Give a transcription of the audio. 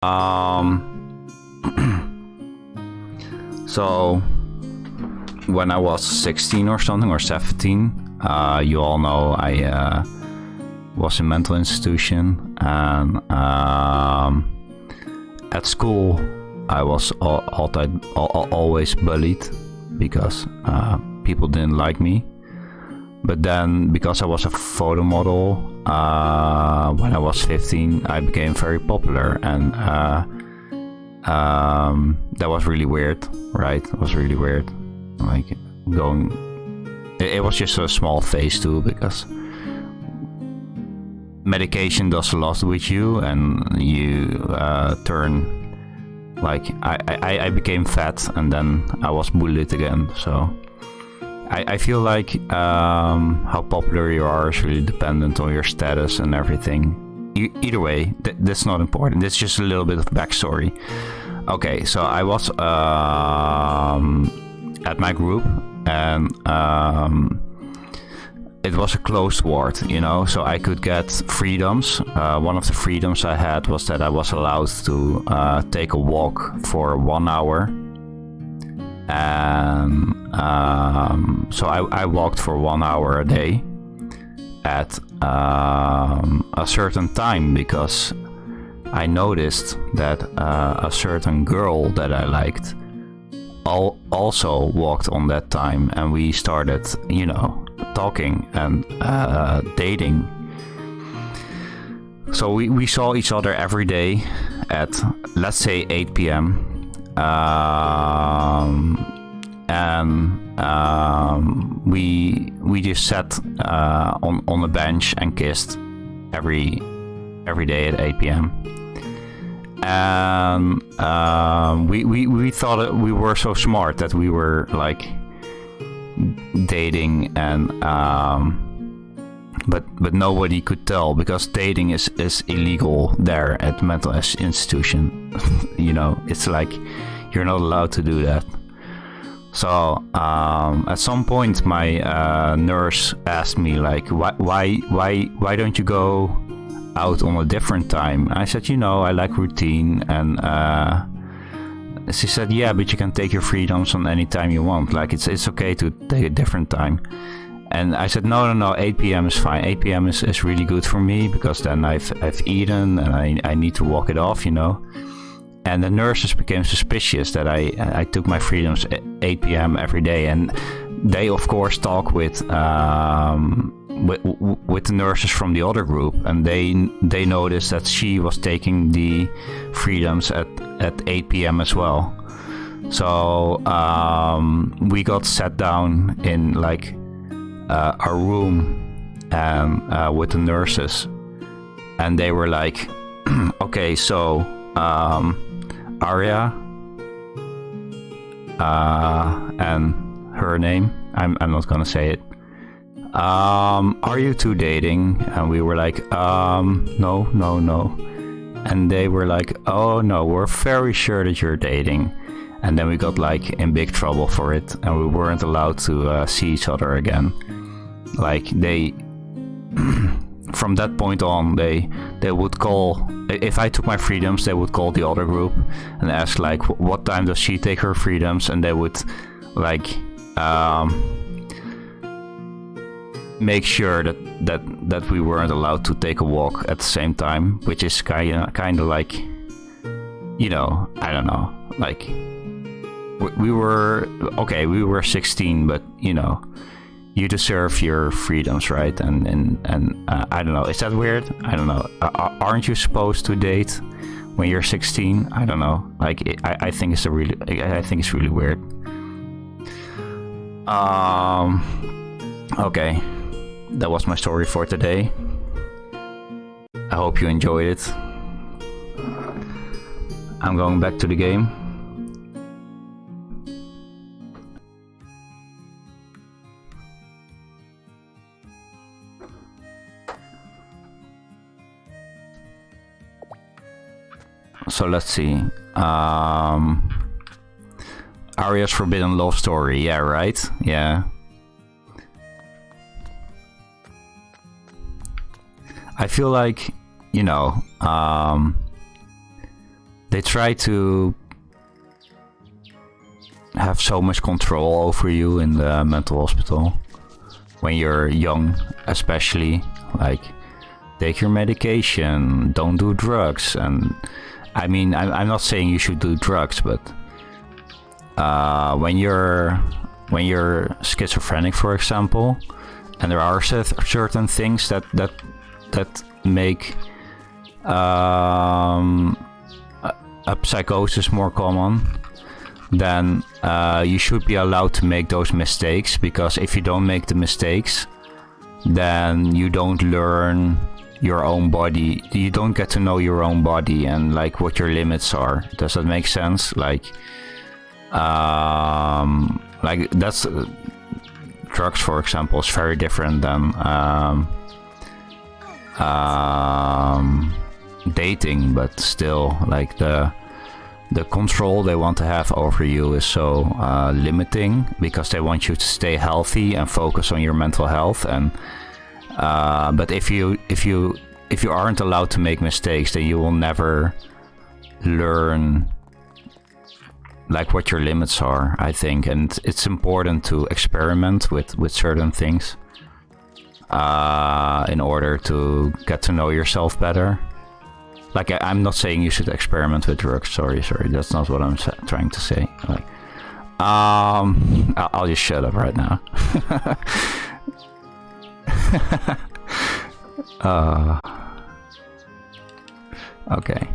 Um, so when I was 16 or something, or 17, you all know I was in a mental institution, and at school I was always bullied because people didn't like me. But then, because I was a photo model, when I was 15, I became very popular, and that was really weird, right? It was really weird. Like, it was just a small phase too, because medication does a lot with you, and you turn, like, I became fat, and then I was bullied again, so I feel like how popular you are is really dependent on your status and everything. Either way, that's not important. It's just a little bit of backstory. Okay, so I was at my group, and it was a closed ward, you know, so I could get freedoms. One of the freedoms I had was that I was allowed to take a walk for 1 hour. And so I walked for 1 hour a day at a certain time, because I noticed that a certain girl that I liked also walked on that time, and we started, you know, talking and dating. So we saw each other every day at, let's say, 8 p.m. We just sat on a bench and kissed every day at 8 p.m. And we thought we were so smart that we were like dating, and but nobody could tell, because dating is illegal there at the mental institution. You know, it's like you're not allowed to do that. So at some point my nurse asked me, like, why don't you go out on a different time? I said, you know, I like routine. And she said, yeah, but you can take your freedoms on any time you want. Like, it's okay to take a different time. And I said, no, 8 p.m. is fine. 8 p.m. is really good for me, because then I've eaten and I need to walk it off, you know. And the nurses became suspicious that I took my freedoms at 8 p.m. every day. And they, of course, talk with the nurses from the other group, and they noticed that she was taking the freedoms at 8 p.m. as well. So we got sat down in like a room and with the nurses, and they were like, okay, so Aria and her name, I'm not gonna say it, are you two dating? And we were like, no. And they were like, oh no, we're very sure that you're dating. And then we got like in big trouble for it, and we weren't allowed to see each other again. Like, they from that point on, they would call, if I took my freedoms, they would call the other group and ask, like, what time does she take her freedoms? And they would like make sure that we weren't allowed to take a walk at the same time, which is kind of like, you know, I don't know, like, we were 16, but you know, you deserve your freedoms, right? And I don't know, is that weird? I don't know. Aren't you supposed to date when you're 16? I don't know. Like, I think it's really weird. Okay, that was my story for today. I hope you enjoyed it. I'm going back to the game. So let's see. Aria's Forbidden Love Story. Yeah, right? Yeah. I feel like, you know, they try to have so much control over you in the mental hospital when you're young, especially. Like, take your medication, don't do drugs. And I mean, I'm not saying you should do drugs, but when you're schizophrenic, for example, and there are certain things that make a psychosis more common, then you should be allowed to make those mistakes, because if you don't make the mistakes, then you don't learn your own body. You don't get to know your own body and like what your limits are. Does that make sense? Like that's drugs, for example, is very different than dating, but still, like the control they want to have over you is so limiting, because they want you to stay healthy and focus on your mental health. And but if you aren't allowed to make mistakes, then you will never learn like what your limits are, I think. And it's important to experiment with certain things in order to get to know yourself better. Like, I'm not saying you should experiment with drugs. Sorry, that's not what I'm trying to say. Like, I'll just shut up right now. Okay.